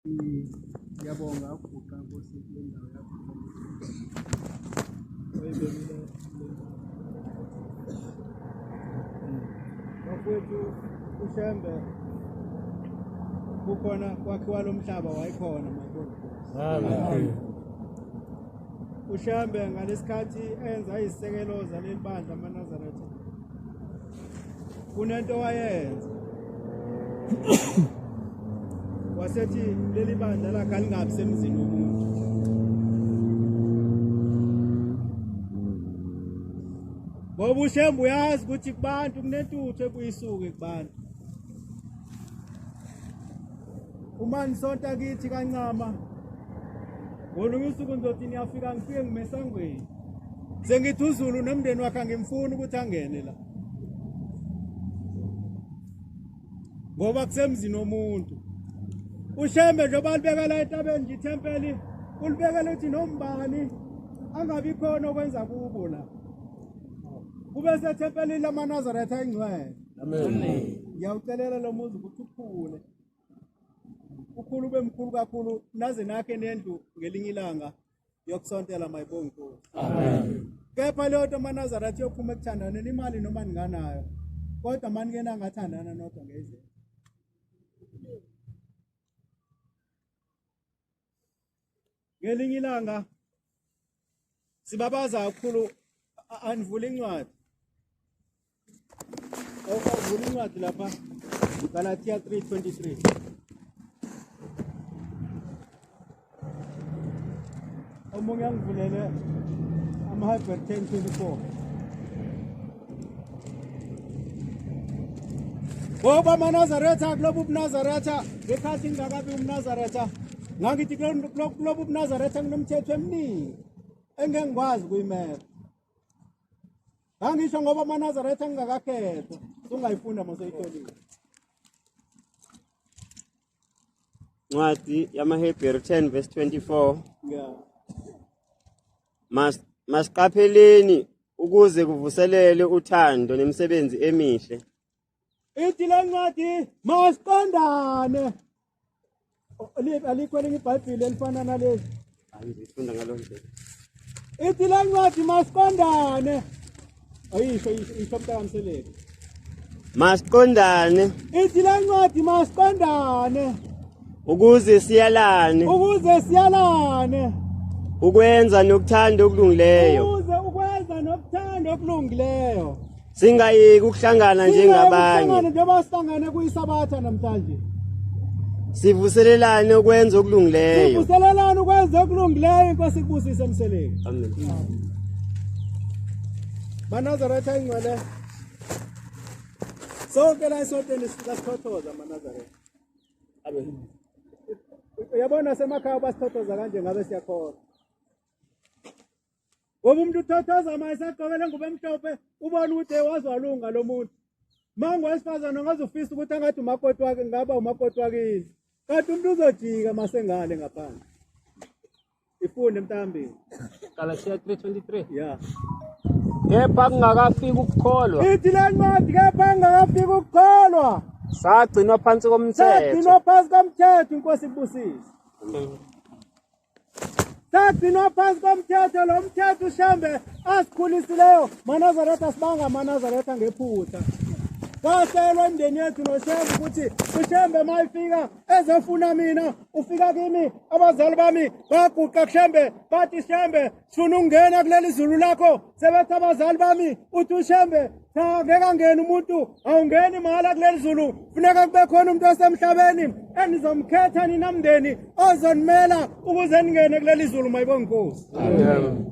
Ngiyabonga ukuguqa Nkosi kule ndawo yakho. Bafowethu uShembe kukhona kwakhiwa lo mhlaba wayikhona mayibona. uShembe ngalesikhathi enza izisekelo zaleli bandla amaNazaretha. Kunento wayenza. Wasethi leli bandla lakhe alingabi semzini womuntu. Ngoba uShembe uyazi ukuthi kubantu kunentuthu ekuyisuke kubantu. Uma nisonta kithi kaNcama ngolunye usuku ngizothi niyafika ngifike ngimesangweni. Sengithi uZulu nomndeni wakhe ngimfuna ukuthi angene la. Ngoba kusemzini womuntu. uShembe njengoba libeka la entabeni nje ithempeli ulibekela ukuthi nombani angabi khona okwenza kubo la. Kube sethempeli lamaNazaretha engcwele. Amen. Ngiyawucelela lo muzi ukuthi ukhule. Ukhulu bemkhulu kakhulu naze nakhe nendlu ngelinye ilanga yokusontela mayibonga Nkosi. Amen. Kepha leyo nto amaNazaretha yophuma ekuthandaneni imali noma ninganayo. Kodwa manje kena ngathandana nodwa ngeze. Ngelinye ilanga sibabaza kakhulu anivula incwadi. Awuvula incwadi lapha Galatia 3:23. Omunye angivulele ama-Hebrew 10:24. Ngoba amaNazaretha kulobu ubuNazaretha ngekhathi ngingakabi uMnazaretha ngangithi kulobu ubuNazaretha kunomthetho eminingi engengikwazi ukuyimela. Ngangisho ngoba amaNazaretha ngingakakhethwa ungayifunda masoyitholile. Ncwadi yamaHebrew 10:24. Yeah. Masiqapheleni ukuze kuvuselele uthando nemisebenzi emihle. Ithi le ncwadi masiqondane. Alikho elinye iBhayibhili elifana naleli. Angifunda ngaloo ndlela. Ithi le ncwadi masiqondane. Ayisho mntakamseleli. Masiqondane. Ithi le ncwadi masiqondane. Ukuze siyalane. Ukuze siyalane. Ukwenza nokuthanda okulungileyo. Ukwenza nokuthanda okulungileyo. Singayeki ukuhlangana njengabanye. Singayeki njengoba sihlangane kuyisabatha namhlanje. Sivuselelane ukwenza okulungileyo. Sivuselelane ukwenza okulungileyo Nkosi ikubusise emseleni. Amen. maNazaretha engcwele. Sonke la esontweni sithothoza maNazaretha. Uyabona semakhaya basithothoza kanje ngabe siyakhona. Ngoba umuntu uthothoza manje sagqokele ngubo emhlophe ubona ukuthi wazwalunga lo muntu. Mangu wesifazana ongazufisa ukuthi angathi umakoti wakhe ngaba umakoti wakini. Kanti umuntu uzojika masengale ngaphandle. Ifunde mntambini. Galatia 3:23. Yeah. Kepha kungakafiki ukukholwa. Ithi le ncwadi kepha kungakafiki ukukholwa. Sagcinwa phansi komthetho. Sagcinwa phansi komthetho Nkosi ibusise. Sagcinwa phansi komthetho lo mthetho uShembe asikhulisileyo maNazaretha sibanga amaNazaretha ngephutha. Kwahlelwa imndeni yethu noShembe ukuthi uShembe mayifika ezofuna mina ufika kimi abazali bami baguqa kuShembe bathi Shembe sifuna ukungena kuleli zulu lakho sebethi abazali bami uthi uShembe cha ngeke angene umuntu awungeni mahala kuleli zulu funeka kube khona umuntu osemhlabeni enizomkhetha nina mndeni ozonimela ukuze ningene kuleli zulu mayibonga Nkosi. Amen.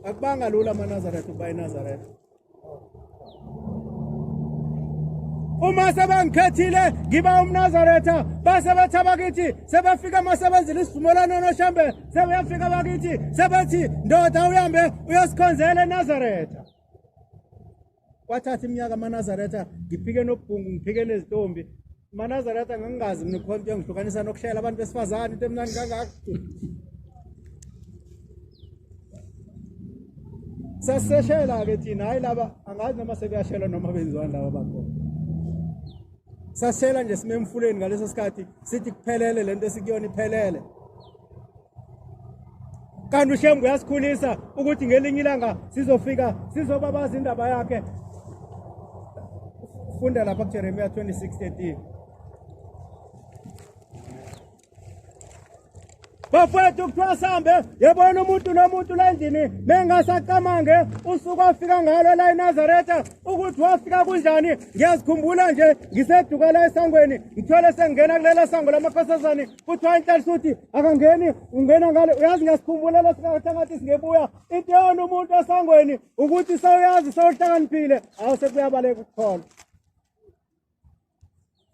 Akubanga lula amaNazaretha ukuba iNazaretha. Uma sebangikhethile ngiba uMnazaretha base bethi abakithi sebefika masebenzile isivumelwano noShembe sebeyafika abakithi sebethi ndoda uhambe uyosikhonzela eNazaretha. Kwathatha iminyaka amaNazaretha ngiphike nobhungu ngiphike nezitombi. amaNazaretha ngingazi mina khona into ngihlukanisa nokushayela abantu besifazane into emnandi kangaka. Saseshela ke thina hayi laba angazi noma sebeyashela noma benziwani laba bakhona. Sashela nje sime emfuleni ngaleso sikhathi sithi kuphelele lento esikuyona iphelele. Kanti uShembe uyasikhulisa ukuthi ngelinye ilanga sizobabaza indaba yakhe. Funda lapha kuJeremiya 26:13. Bafethu kuthiwa sambe yabona umuntu nomuntu la endlini mengasacamange usuku afika ngalo la eNazaretha ukuthi wafika kunjani. Ngiyazikhumbula nje ngiseduka la esangweni ngithole sengena kulela sango lamakhosazane kuthiwa inhlanhluthi akangeni ungena ngale. Uyazi ngiyasikhumbula lesikhathi ngathi singebuya into yona umuntu esangweni ukuthi sawuyazi sawuhlakaniphile awusekuyabaleka ukukholwa.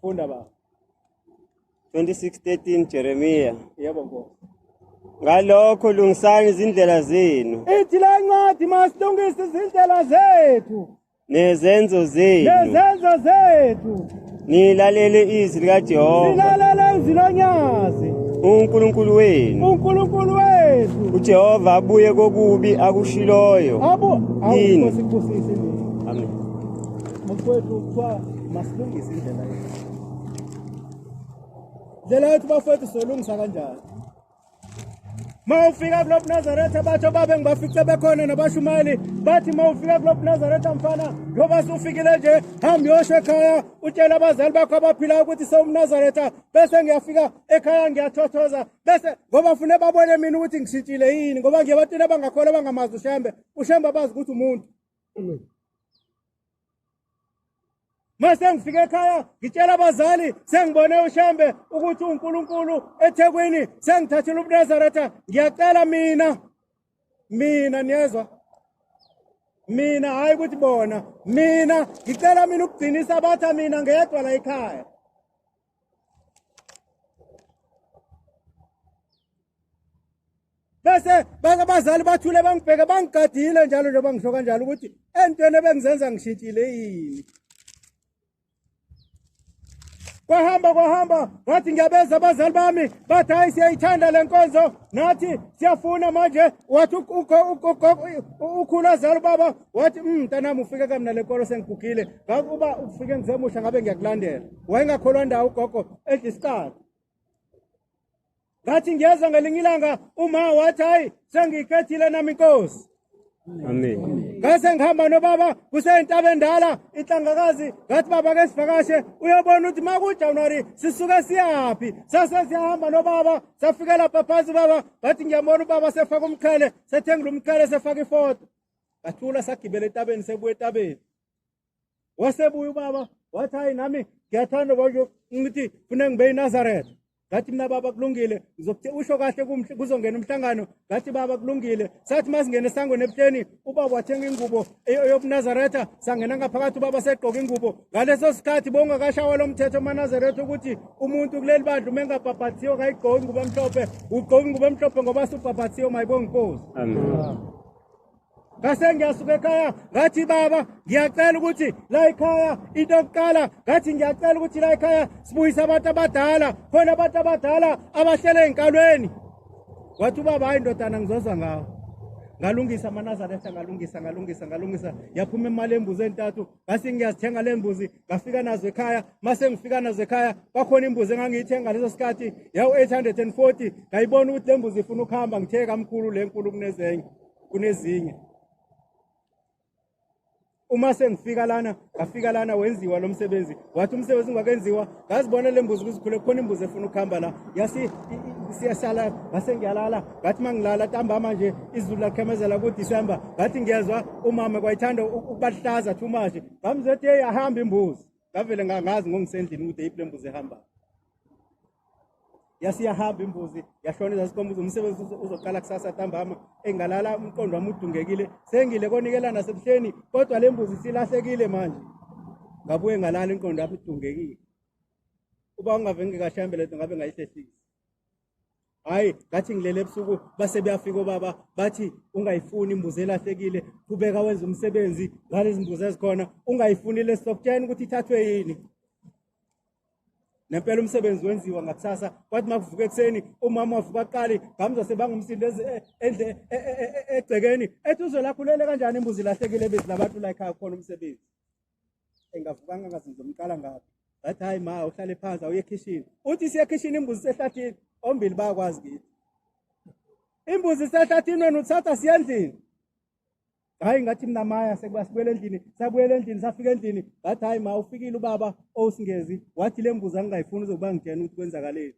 Funda ba 26:13 Jeremiya. Yebo Nkosi. Ngalokho lungisani izindlela zenu Ithi la ncwadi masilungise izindlela zethu nezenzo zenu, nezenzo zethu. nilalele izwi likaJehova Silalela izwi loNyazi uNkulunkulu wenu. uNkulunkulu wethu. uJehova abuye kokubi akushiloyo. Yini? Awusibusise Amen. mfowethu kuthiwa masilungise indlela yethu. Indlela yethu bafowethu solungisa kanjani? Mawufika kulo Nazaretha batho babe ngibafice bekhona nabashumayeli bathi mawufika kulo Nazaretha mfana ngoba sufikile nje hambe uyosho ekhaya utshela abazali bakho abaphila ukuthi sewumNazaretha bese ngiyafika ekhaya ngiyathothoza bese ngoba ufune babone mina ukuthi ngishintshile yini ngoba ngiyabatini abangakholwa bangamazi uShembe abazi ukuthi umuntu. Mase ngifike ekhaya ngitshela abazali sengibone uShembe ukuthi uNkulunkulu eThekwini sengithathile uNazaretha ngiyacela mina niyezwa mina hayi ukuthi bona mina ngicela mina ukugcinisa abatha mina ngedwa la ekhaya. Bese abazali bathule bangibheke bangigadile njalo nje bangisho kanjalo ukuthi entweni ebengizenza ngishintshile yini. Kwahamba wathi ngiyabeza abazali bami bathi hayi siyayithanda le nkonzo nathi siyafuna manje wathi ukhulazali baba wathi mntanami ufike kamna le nkolo sengigugile ngakuba ufike ngizemusha ngabe ngiyakulandela wayengakholwa ndawo ugogo ediscard. Ngathi ngiyeza ngelinye ilanga uma wathi hayi sengiyikhethile nami inkosi. Amen. Ngase ngihamba nobaba kuseyintaba endala inhlangakazi ngathi baba ke sivakashe uyabona ukuthi makuJanuary sisuke siyaphi sase siyahamba nobaba safika lapha phansi baba ngathi ngiyabona ubaba sefaka umkhele sethengile umkhele sefaka ifoto ngathula sagibela etabeni sebuya etabeni wasebuya ubaba wathi hayi nami ngiyathanda bonke ngithi funa ngibe eNazaretha. Ngathi mina baba kulungile usho kahle kuzongena umhlangano ngathi baba kulungile sathi masingene esangweni ebuhleni ubaba wathenga ingubo yobuNazaretha sangena ngaphakathi ubaba segqoka ingubo ngaleso sikhathi bongakashawa lo mthetho wamaNazaretha ukuthi umuntu kuleli bandla umengabhabhathiyo kayigqoka ingubo emhlophe ugqoka ingubo emhlophe ngoba subhabhathiyo mayibonga inkosi. Amen. Ngase ngiyasuka ekhaya ngathi baba ngiyacela ukuthi la ekhaya into yokuqala ngathi ngiyacela ukuthi la ekhaya sibuyise abantu abadala khona abantu abadala abahlele enkalweni. Wathi ubaba hayi ndodana ngizozwa ngawo ngalungisa amaNazaretha ngalungisa yaphuma imali embuzi entathu ngase ngiyazithenga le mbuzi ngafika nazo ekhaya mase ngifika nazo ekhaya kwakhona imbuzi engangiyithenga leso sikhathi yawu 840 ngayibona ukuthi le mbuzi ifuna ukuhamba ngithe kamkhulu le nkulu kunezinye. Uma sengifika lana wenziwa lo msebenzi wathi umsebenzi ungakenziwa ngazibona le mbuzi kuzikhule khona imbuzi efuna ukuhamba la siyasala ngase ngiyalala ngathi mangilala ntambama nje izulu lakhemezela kuDisemba ngathi ngiyezwa umama kwayithanda ukubahlaza too much ngamzethi hey ahamba imbuzi ngavele ngazi ngongisendlini ukuthi yiphi le mbuzi ehamba yasiyahamba imbuzi yashona zasikombuza umsebenzi uzoqala kusasa ntambama engalala umqondo wami udungekile sengile konikela nasebuhleni kodwa le mbuzi silahlekile manje ngabuye ngalala inqondo wami udungekile uba ungave ngikashembe letho ngabe ngayihlehlisa hayi ngathi ngilele ebusuku base beyafika obaba bathi ungayifuni imbuzi elahlekile kubeka wenza umsebenzi ngalezi mbuzi ezikhona ungayifuni lesokutshela ukuthi ithathwe yini. Nempela umsebenzi wenziwa ngakusasa kwathi makuvuka ekseni umama wavuka qali ngamza sebangumsindo endle egcekeni ethi uzolakhulele kanjani imbuzi lahlekile bezi labantu la ekhaya khona umsebenzi engavukanga ngazinzo umqala ngapi Ngathi hayi ma uhlale phansi awuye ekhishini. Uthi siya ekhishini imbuzi sehlathini ombili bayakwazi kithi. Imbuzi sehlathini wena uthatha siya endlini. Hayi ngathi mina maya sekuba sibuyele endlini, sabuyele endlini safika endlini. Ngathi hayi ma ufikile ubaba owusingezi wathi le mbuzi angayifuni uzokuba ngitshena ukuthi kwenzakaleni.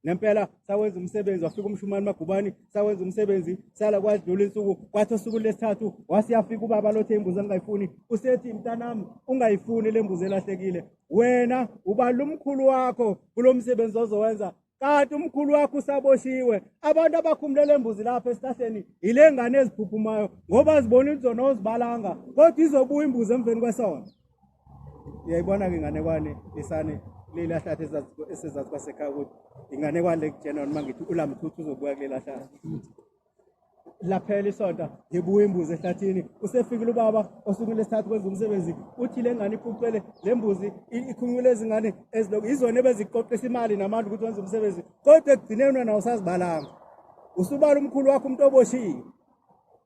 Ngempela sawenza umsebenzi wafika umshumani Magubane sawenza umsebenzi sala kwadlula insuku kwathi usuku lesithathu wasiyafika ubaba lothe imbuzi angayifuni usethi mntanami ungayifuni le mbuzi elahlekile wena ubala umkhulu wakho kulomsebenzi ozowenza kanti umkhulu wakho usaboshiwe abantu abakhumulele embuzi lapha esihlahleni ile ngane eziphuphumayo ngoba zibona inzono ozibalanga kodwa izobuya imbuzi emveni kwesona uyayibona ke ingane kwane isane lela hlathi esizazi kwasekhaya ukuthi ingane kwale kujena noma ngithi ulamthuthu uzobuya kulela hlathi laphela isonto ngibuya imbuzi ehlathini usefikile ubaba osukwini lesithathu kwenza umsebenzi uthi le ngane iphucele le mbuzi ikhunyule izingane eziloko izona ebeziqoqisa imali namandla ukuthi wenze umsebenzi kodwa ekugcineni wena awusazibalanga usubala umkhulu wakho umuntu oboshiwe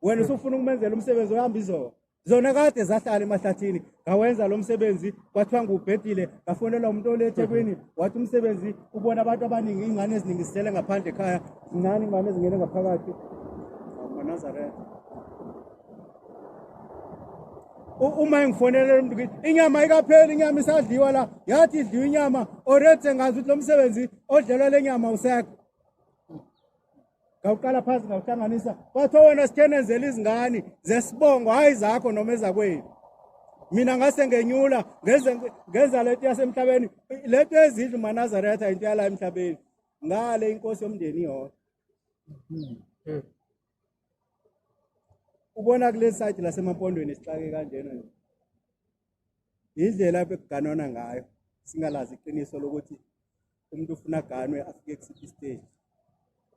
wena usufuna ukumenzela umsebenzi ohamba izona zona kade zahlala emahlathini ngawenza lo msebenzi kwathiwa ngubhedile ngafonela umuntu oleThekwini wathi umsebenzi ubona abantu abaningi ingane eziningi zisele ngaphandle ekhaya zincane ingane ezingene ngaphakathi Nazareth uma ngifonela umuntu ngithi inyama ayikapheli inyama isadliwa la yathi idliwa inyama already sengazi ukuthi lo msebenzi odlelwa le nyama usekho ngawuqala phansi ngawuhlanganisa bathi wena sithenenzela izingane zesibongo hayi zakho noma ezakwenu mina ngase ngenyula ngenza lento yasemhlabeni lento ezidla uManazaretha into yala emhlabeni ngale inkosi yomndeni iyodwa ubona kule side lasemampondweni isixake kanjena nje indlela ekuganwana ngayo singalazi iqiniso lokuthi umuntu ufuna ganwe afike kusiphi stage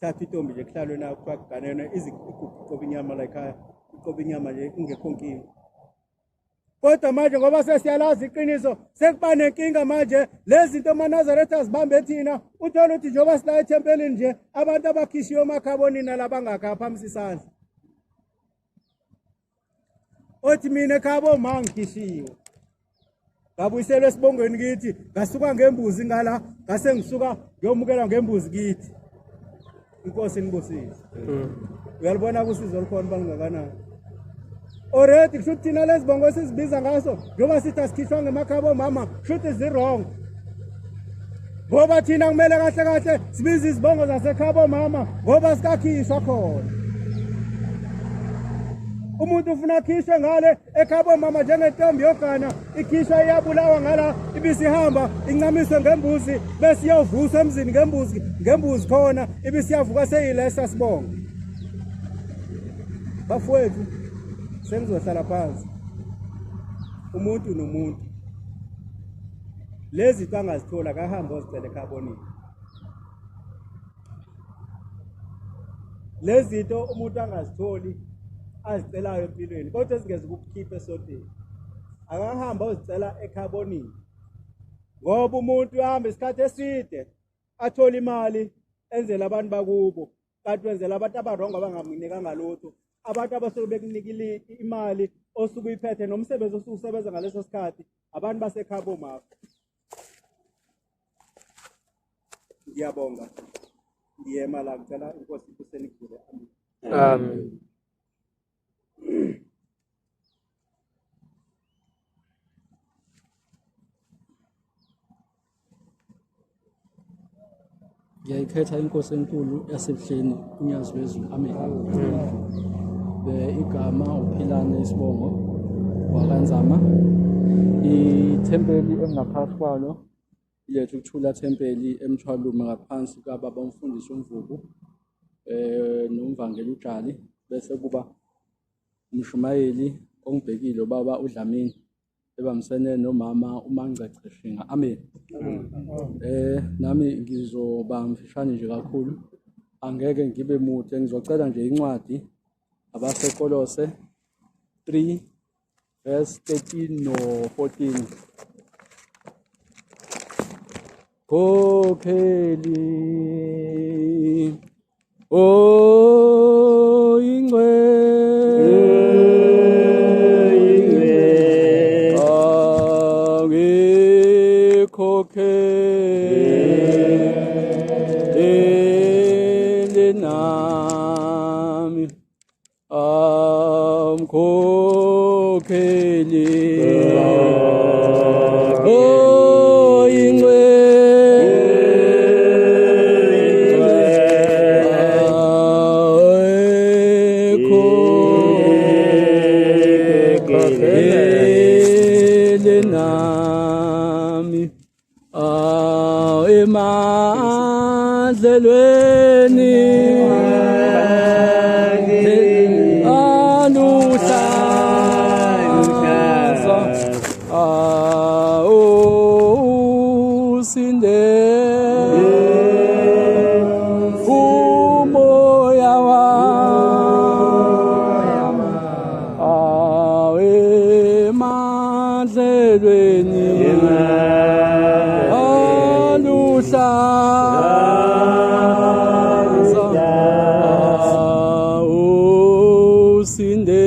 thatha intombi nje kuhlalwe nayo kuganene iziqoba inyama la ekhaya iqoba inyama nje ingekho nkinga kodwa manje ngoba sesiyalazi iqiniso sekuba nenkinga manje lezi zinto uManazaretha zibambe thina uthola ukuthi njengoba sila ethempelini nje abantu abakhishiwe emakhabonini labangakha phamsi isandla othi mina ekhabo mangikhishiwe ngabuyiselwe esibongweni kithi ngasuka ngembuzi ngala ngase ngisuka ngiyomukela ngembuzi kithi inkosi inibusise uyalibona kusizo likhona bangakanani already kusho thina lezibongo sizibiza ngaso njoba sithi asikhishwa ngemakhabo mama kusho zirong ngoba thina kumele kahle kahle sibiza izibongo zasekhabo mama ngoba sikakhishwa khona umuntu ufuna khishwe ngale ekhabo mama njengentombi yogana ikhishwa iyabulawa ngala ibisihamba incamiswe ngembuzi bese iyovuswa emzini ngembuzi khona ibisiyavuka seyilesa sibongo bafowethu sengizohlala phansi umuntu nomuntu lezi zinto angazithola kahamba ozicela ekhabonini lezi zinto umuntu angazitholi azicelayo empilweni kodwa singeze ukukhipha esontweni akahamba uzicela ekhabonini ngoba umuntu uhamba isikhathi eside athola imali enzela abantu bakubo kanti wenzela abantu abarongo abangamnikanga lutho abantu abasuke bekunika imali osuke uyiphethe nomsebenzi osuke usebenza ngaleso sikhathi abantu basekhabo mama ngiyabonga ngiyema la ngicela inkosi isenikule Amen. Ngiyayikhetha inkosi enkulu yasebuhleni uNyazi LweZulu. Amen. Igama uphilane isibongo wakwaNzama. Ithempeli engaphansi kwalo ilethu ukuthula thempeli emthwalume ngaphansi kababa umfundisi uMvubu nomvangeli uJali bese kuba umshumayeli ongibhekile ubaba uDlamini ebamsene nomama uMangcece Shinga. Amen. Nami ngizoba mfishane nje kakhulu angeke ngibe mude ngizocela nje incwadi abasekolose 3 verse 13 no 14 Kokheli o ingwe emadlelweni aluhlaza usinde umoya wami emadlelweni usinde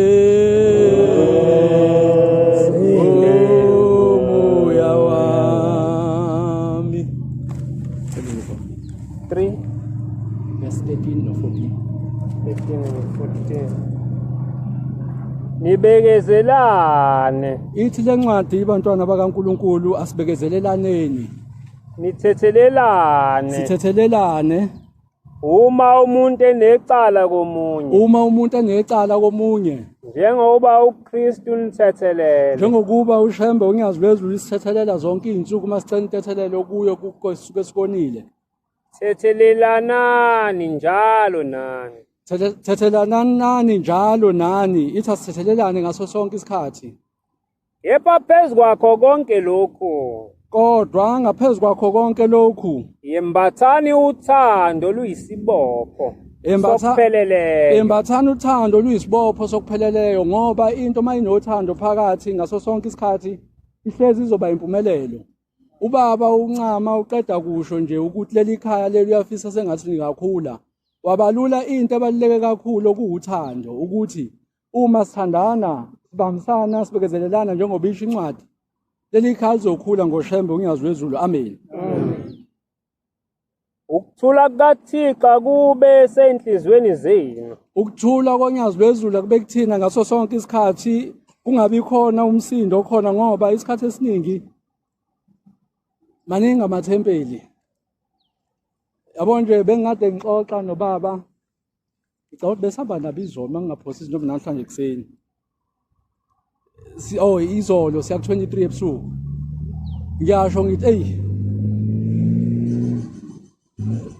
umoya wami. 3, Verse 13 no 14. 15 and 14. Nibekezelane, Ithi le ncwadi bantwana bakaNkuluNkulu asibekezelelaneni. nithethelelane. Sithethelelane Uma umuntu enecala komunye, uma umuntu enecala komunye, njengoba uKristu nithethelele. njengokuba uShembe uNyazi LweZulu isithethelela zonke izinsuku masicela intethelelo kuyo kusuke sikonile. Thethelelanani njalo nani. Thethelanani njalo nani, ithi asithethelelane ngaso sonke isikhathi. Kepha phezu kwakho konke lokhu, Kodwa ngaphezulu kwakho konke lokhu, yembathani uthando luyisibopho sokupheleleyo. embathani uthando luyisibopho sokupheleleyo, ngoba into mayinothando phakathi ngaso sonke isikhathi ihlezi izoba impumelelo. Ubaba uNcama uqeda kusho nje ukuthi leli khaya leli uyafisa sengathi lingakhula. Wabalula into ebaluleke kakhulu okuwuthando, ukuthi uma sithandana sibambisana sibekezelelana njengoba isho incwadi, leli khaya lizokhula ngoShembe uNyazi LweZulu. Amen. Ukuthula kukaThixo kube senhlizweni zenu. Ukuthula koNyazi LweZulu kube kuthina ngaso sonke isikhathi, kungabi khona umsindo khona, ngoba isikhathi esiningi maningi amathempeli. Yabo nje bengingade ngixoxa nobaba, ngicabanga besihamba nabo izolo mangingaphosisi noma namhlanje ekseni. Izolo siya 23 ebusuku. Ngiyasho ngithi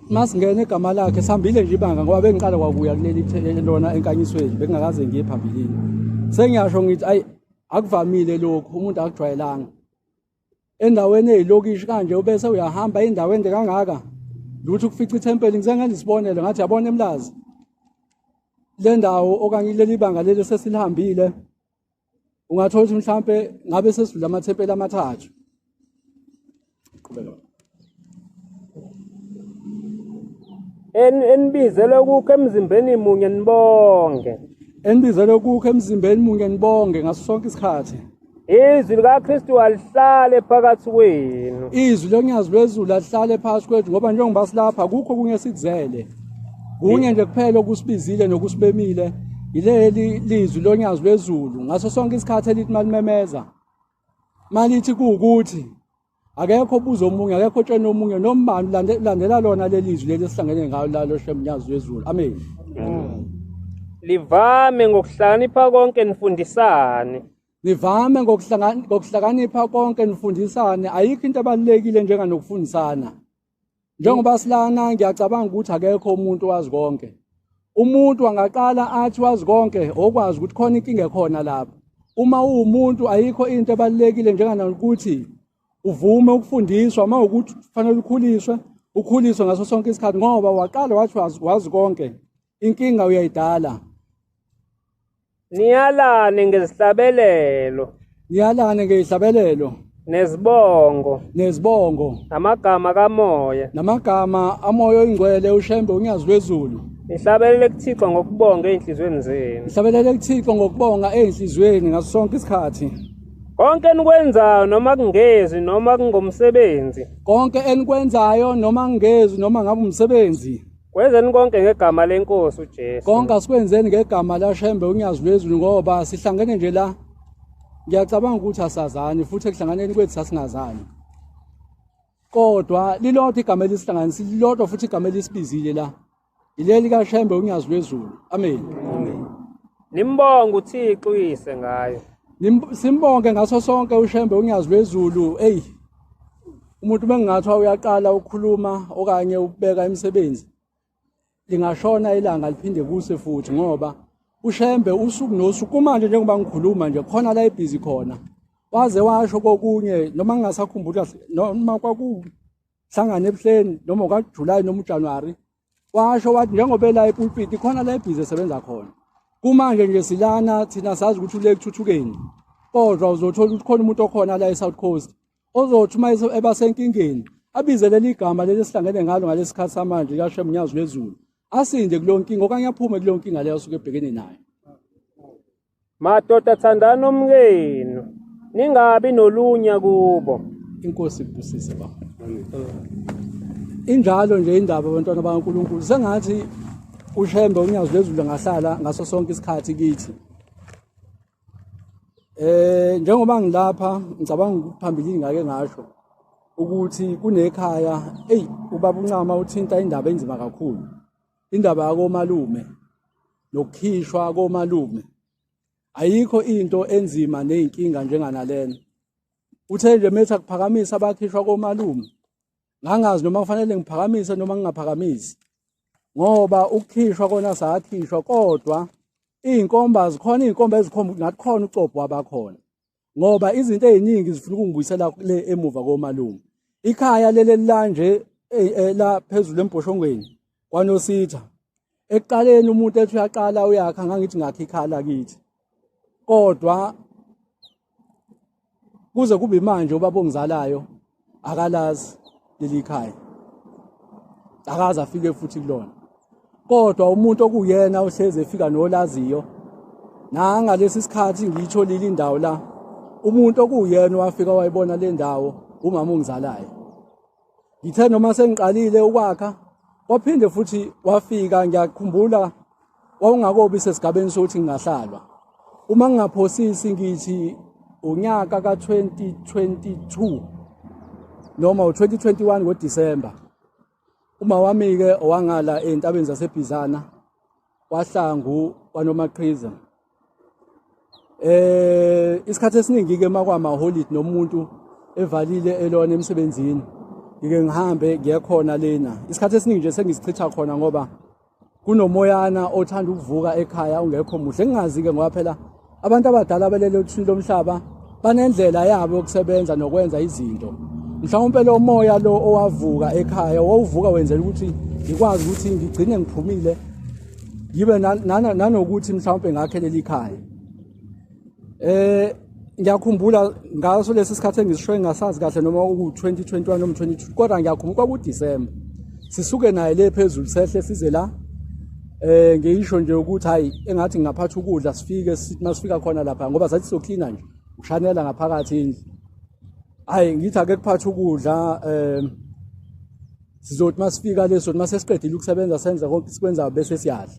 masingene igama lakhe sihambile nje ibanga ngoba bengiqala kwakuya kuleli lona enkanyisweni, bengingakaze ngiye phambilini. Sengiyasho ngithi akuvamile lokhu, umuntu akujwayelanga. Endaweni ezilokishi kanje ubese uyahamba indawo ende kangaka, luthi ukufica ithempeli. Ngizengenza isibonelo ngathi yabona eMlazi le ndawo okanye leli banga leli sesilihambile, ungathola ukuthi mhlambe ngabe sesidlula amathempeli amathathu. Qhubeka. Enibizele kukho emzimbeni munye nibonge. Enibizele kukho emzimbeni munye nibonge ngaso sonke isikhathi. Izwi likaKristu alihlale phakathi kwenu. Izwi loNyazi LweZulu alihlale phakathi kwethu, ngoba njengoba silapha kukho kunye sikuzele. Kunye nje kuphela okusibizile nokusibemile ileli lizwi loNyazi LweZulu ngaso sonke isikhathi elithi malimemeza. Malithi kuukuthi akekho obuza omunye, akekho otshena omunye, noma landela lona leli lizwi leli esihlangene ngalo lalo Shembe LweZulu. Amen. Livame ngokuhlakanipha konke nifundisane. Nivame ngokuhlakanipha konke nifundisane. Ayikho into ebalulekile njenganokufundisana. Njengoba silana ngiyacabanga ukuthi akekho umuntu wazi konke. Umuntu angaqala athi wazi konke, okwazi ukuthi khona inkinga ekhona lapho. Uma uwumuntu ayikho into ebalulekile njenganokuthi uvume ukufundiswa, uma ukuthi kufanele ukhuliswe ngaso sonke isikhathi, ngoba waqala wathi wazi konke, inkinga uyayidala. Niyalane ngezihlabelelo. Niyalane ngezihlabelelo. Nezibongo. Amagama kamoya. Namagama amoya oyingcwele uShembe uNyazi LweZulu. Nihlabelele kuThixo ngokubonga enhlizweni zenu. Nihlabelele kuThixo ngokubonga enhlizweni ngaso sonke isikhathi. Konke enikwenzayo noma kungezi noma kungomsebenzi. Konke enikwenzayo noma kungezi noma ngabe umsebenzi. Kwenzeni konke ngegama leNkosi uJesu. Konke asikwenzeni ngegama laShembe uNyazi LweZulu, ngoba sihlangene nje la. Ngiyacabanga ukuthi asazani futhi ekuhlanganeni kwethu sasingazani. Kodwa lilodwa igama elisihlanganisile, lilodwa futhi igama elisibizile la. Ileli kaShembe uNyazi LweZulu. Amen. Nimbonge uThixo uyise ngayo. Simbonge ngaso sonke uShembe uNyazi LweZulu. umuntu bengingathiwa uyaqala ukukhuluma okanye ukubeka imisebenzi lingashona ilanga liphinde kuse futhi ngoba uShembe usuku nosuku manje njengoba ngikhuluma nje khona la ebhizi khona waze washo kokunye noma ngingasakhumbula noma kwakuhlangana ebuhleni noma kwaJuly noma uJanuary washo wathi njengoba la epulpit khona la ebhizi esebenza khona kumanje nje silana thina sazi ukuthi ule kuthuthukeni kodwa uzothola ukuthi khona umuntu okhona la eSouth Coast ozothi uma ebasenkingeni abize leli gama leli sihlangene ngalo ngalesikhathi samanje kaShembe uNyazi LweZulu asinde kulonkinga okanye aphume kulonkinga leyo suke ebhekene nayo. Madoda thandana umkenu ningabi nolunya kubo. Inkosi ibusise baba. Injalo nje indaba abantwana bakaNkulunkulu sengathi uShembe uNyazi LweZulu ngahlala ngaso sonke isikhathi kithi. Njengoba ngilapha ngicabanga ukuphambili ngake ngasho ukuthi kunekhaya ubaba uNcama uthinta indaba enzima kakhulu. Indaba yakomalume nokukhishwa komalume ayikho into enzima nezinkinga njenganalena. Uthe nje metha kuphakamisa abakhishwa komalume ngangazi noma kufanele ngiphakamise noma ngingaphakamisi ngoba ukukhishwa kona sakhishwa kodwa izinkomba zikhona izinkomba ezikhomba ngathi khona ucopho abakhona ngoba izinto eziningi zifuna ukungibuyisela le emuva komalume. Ikhaya lele lanje la phezulu emboshongweni kwaNositha ekuqaleni umuntu ethi uyaqala uyakha ngangithi ngakho ikhala kithi kodwa kuze kube manje ubaba ongizalayo akalazi leli khaya akaze afike futhi kulona kodwa umuntu okuyena ohleze efika nolaziyo nangalesi sikhathi ngitsho leli indawo la umuntu okuyena wafika wayibona le ndawo umama ongizalayo. Ngithe noma sengiqalile ukwakha waphinde futhi wafika ngiyakhumbula wawungakobi sesigabeni sokuthi ngingahlalwa uma ngingaphosisi ngithi unyaka ka2022 noma u2021 ngoDisemba uma wami ke owangala entabeni zaseBhizana kwaHlangu kwaNomaqhiza. Isikhathi esiningi ke makwama holiday nomuntu evalile elona emsebenzini ngike ngihambe ngiyekhona lena isikhathi esiningi nje sengisichitha khona ngoba kunomoyana othanda ukuvuka ekhaya ungekho muhle ngingazi ke ngoba phela abantu abadala balele uthini lomhlaba banendlela yabo yokusebenza nokwenza izinto. Mhlawumbe lo moya lo owavuka ekhaya wawuvuka wenzela ukuthi ngikwazi ukuthi ngigcine ngiphumile yibe nanokuthi mhlawumbe ngakhelela ikhaya. Ngiyakhumbula ngaso lesi sikhathi engisishoye ngasazi kahle noma ku2021 noma 22 kodwa ngiyakhumbula kuDisemba sisuke naye le phezulu sehle size la ngiyisho nje ukuthi hayi engathi ngingaphatha ukudla sifike masifika khona lapha ngoba sathi soklina nje ushanela ngaphakathi indlu. Hayi ngithi ake kuphatha ukudla sizothi masifika leso masesiqedile ukusebenza senze konke sikwenza bese siyadla.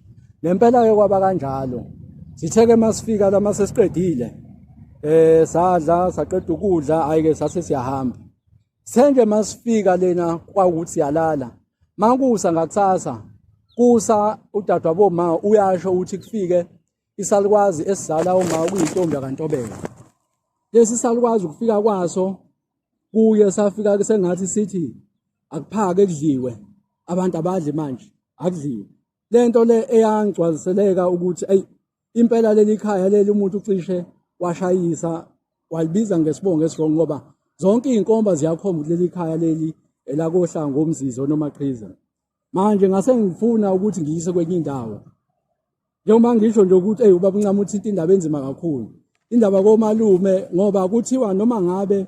Ngempela ke kwaba kanjalo. Sitheke masifika la masesiqedile sadla saqeda ukudla ayike sase siyahamba. Senje masifika lena kwakuthi siyalala. Mankusa ngakusasa kusa udadwabo ma uyasho ukuthi kufike isalukwazi esizala uma kuyintombi yakantobela. Lesi salukwazi ukufika kwaso kuye safika ke sengathi sithi akuphake kudliwe abantu abadli manje akudliwe. Lento le eyangcwaziseleka ukuthi impela leli khaya leli umuntu ucishe washayisa walibiza ngesibongo esirong ngoba zonke izinkomba ziyakhomba ukuthi leli khaya leli elakoHlangu omzizo noMaqhiza. Manje ngase ngifuna ukuthi ngiyise kwenye indawo. Njengoba ngisho nje ukuthi ubaba uNcama uthinta indaba enzima kakhulu. Indaba komalume ngoba kuthiwa noma ngabe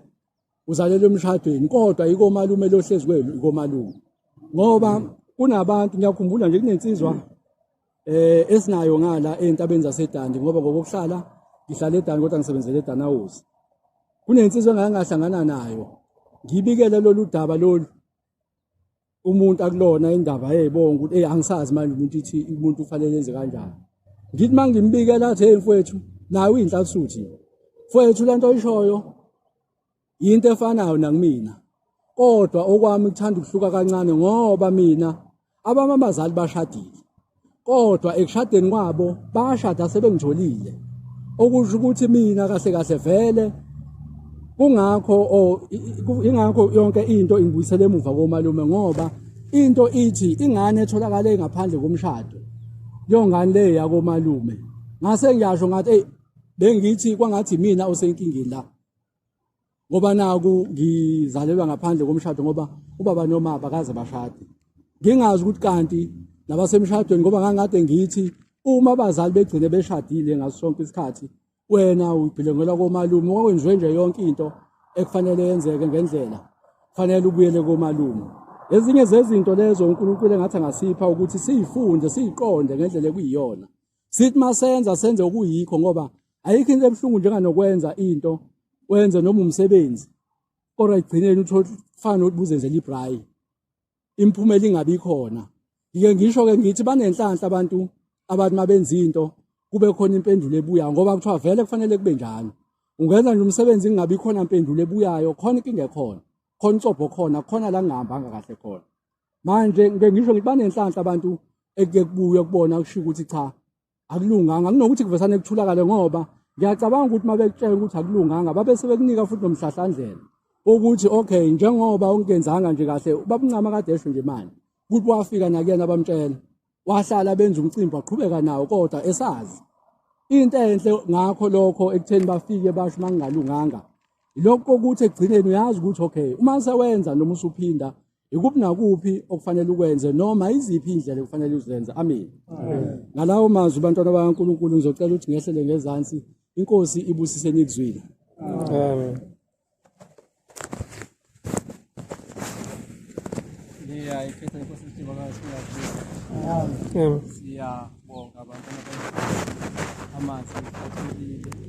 uzalelwe emshadweni kodwa ikomalume lohlezi kwelo ikomalume. Ngoba kunabantu ngiyakhumbula nje kunensizwa esinayo ngala entabeni zaseDandi ngoba ngokuhlala ngihlala eDandi kodwa ngisebenzele eDanawuzi. Kunensizwa engahlangana nayo. Ngibikele lolu daba lolu umuntu akulona indaba yeyibonga ukuthi angisazi manje umuntu ithi umuntu ufanele enze kanjani. Ngithi mangimbikela athi mfowethu nawe inhlansuthi. Mfowethu lento oyishoyo into efanayo nakimina. Kodwa okwami kuthanda ukuhluka kancane ngoba mina abamamazali bashadile. Kodwa ekushadeni kwabo bashada sebengitholile. Okusho ukuthi mina kahle kahle vele Kungakho ingakho yonke into ingibuyisele emuva komalume ngoba into ithi ingane etholakala ngaphandle komshado leyo ngane le yakomalume ngase ngiyasho ngathi hey bengithi kwangathi mina osenkingeni la ngoba naku ngizalelwa ngaphandle komshado ngoba ubaba noma bakaze bashade ngingazi ukuthi kanti nabasemshadweni ngoba ngangade ngithi uma abazali begcine beshadile ngaso sonke isikhathi wena ubhilengelwa komalume wakwenziwe nje yonke into ekufanele yenzeke ngendlela kufanele ubuyele komalume ezinye zezinto lezo uNkulunkulu engathi angasipha ukuthi siyifunde siyiqonde ngendlela ekuyiyona sithi masenza senze okuyikho ngoba ayikho into ebuhlungu njenganokwenza into wenze noma umsebenzi kodwa igcineni uthola kufana ukuzenzela ibrayi imphumela ingabi khona ngike ngisho ke ngithi banenhlanhla abantu abathi mabenza into kube khona impendulo ebuyayo ngoba kuthiwa vele kufanele kube njalo ungenza nje umsebenzi ingabi khona impendulo ebuyayo khona inkinga ekhona khona insobho khona khona la ngihambanga kahle khona manje ngeke ngisho ngithi banenhlanhla abantu ekuye kubuye kubona kusho ukuthi cha akulunganga kunokuthi kuvesane kuthulakale ngoba ngiyacabanga ukuthi mabekutshela ukuthi akulunganga babe sebekunika futhi nomhlahlandlela ukuthi okay njengoba ungenzanga nje kahle ubaba uNcama kade esho nje manje ukuthi wafika nakuyena bamtshela wahlala benza umcimbi waqhubeka nawo kodwa esazi into enhle ngakho lokho ekutheni bafike basho mangingalunganga lokho ukuthi egcineni uyazi ukuthi okay uma sewenza noma usuphinda ikuphi nakuphi okufanele ukwenze noma iziphi indlela ekufanele uzenze amen ngalawo mazwi bantwana bakaNkulunkulu ngizocela ukuthi ngehlele ngezansi inkosi ibusise nikuzwile Amen. Ikhetha inkosi isithimba Amen. siyabonga abantwana amanzi athulile